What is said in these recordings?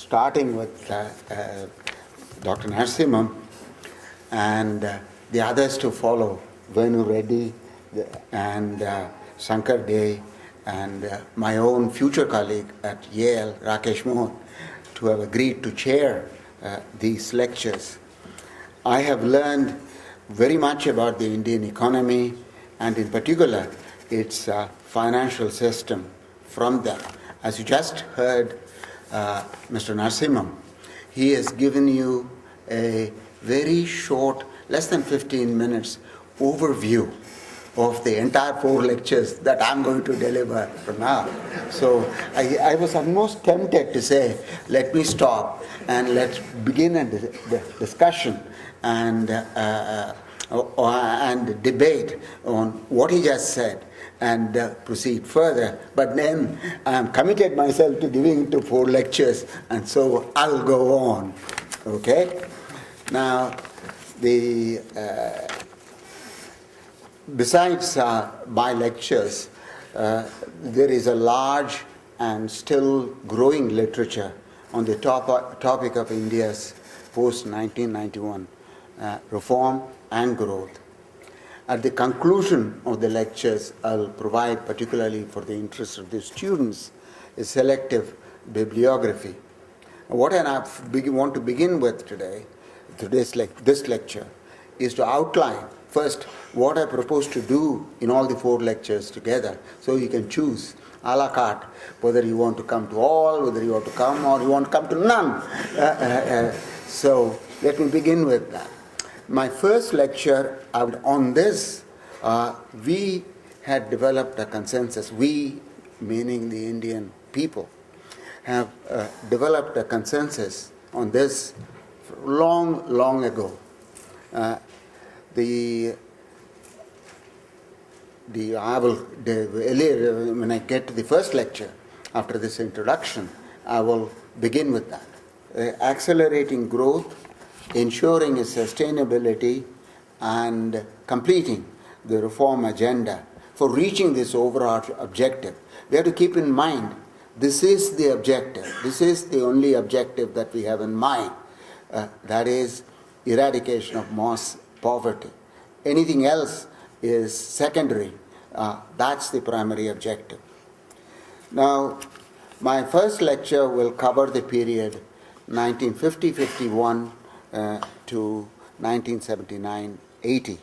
starting with Dr. Narasimhan and the others to follow, Venu Reddy and Shankar Dey and my own future colleague at Yale, Rakesh Mohan, to have agreed to chair these lectures. I have learned very much about the Indian economy and in particular its financial system from them. As you just heard Mr. Narasimhan, he has given you a very short, less than 15 minutes overview of the entire 4 lectures that I'm going to deliver from now. So I was almost tempted to say, let me stop and let's begin a discussion and debate on what he just said and proceed further. But then I'm committed myself to giving to 4 lectures, and so I'll go on. Okay? Now, besides my lectures, there is a large and still growing literature on the topic of India's post-1991 reform and growth. At the conclusion of the lectures, I'll provide, particularly for the interest of the students, a selective bibliography. What I want to begin with this lecture, is to outline first what I propose to do in all the 4 lectures together, so you can choose a la carte whether you want to come to all, whether you want to come or you want to come to none. So let me begin with that. My first lecture on this, we had developed a consensus, we meaning the Indian people, have developed a consensus on this long ago. When I get to the first lecture, after this introduction, I will begin with that. Accelerating growth, ensuring its sustainability, and completing the reform agenda for reaching this overall objective. We have to keep in mind, this is the objective. This is the only objective that we have in mind. That is eradication of mass poverty. Anything else is secondary. That's the primary objective. Now, my first lecture will cover the period 1950-51 to 1979-80.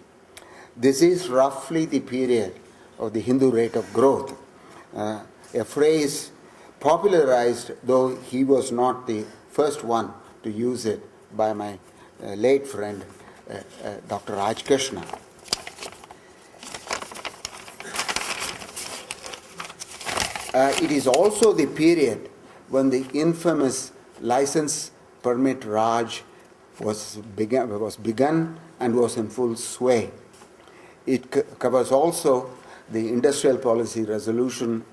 This is roughly the period of the Hindu rate of growth, a phrase popularized, though he was not the first one to use it, by my late friend Dr. Raj Krishna. It is also the period when the infamous license permit Raj was begun and was in full sway. It covers also the industrial policy resolution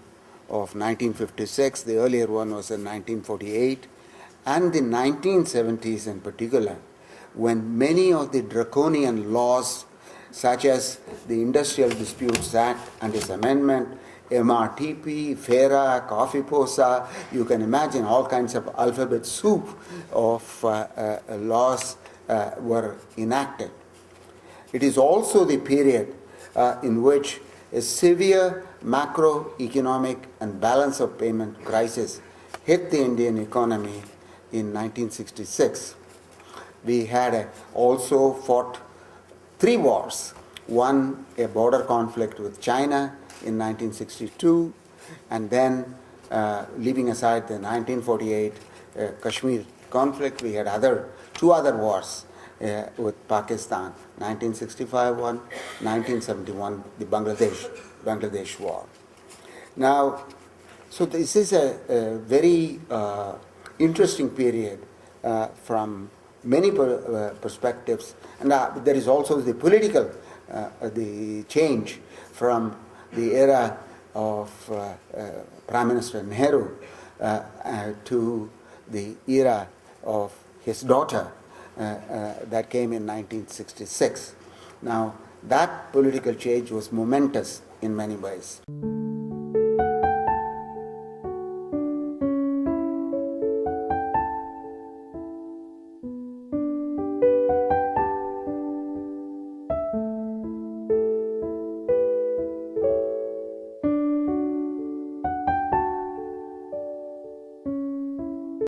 of 1956, the earlier one was in 1948, and the 1970s in particular, when many of the draconian laws, such as the Industrial Disputes Act and its amendment, MRTP, FERA, Coffee Posa, you can imagine all kinds of alphabet soup of laws were enacted. It is also the period in which a severe macroeconomic and balance of payment crisis hit the Indian economy in 1966. We had also fought 3 wars. One, a border conflict with China in 1962, and then leaving aside the 1948 Kashmir conflict, we had 2 other wars with Pakistan, 1965 one, 1971 the Bangladesh war. Now, so this is a very interesting period from many perspectives, and there is also the political the change from the era of Prime Minister Nehru to the era of his daughter that came in 1966. Now, that political change was momentous in many ways.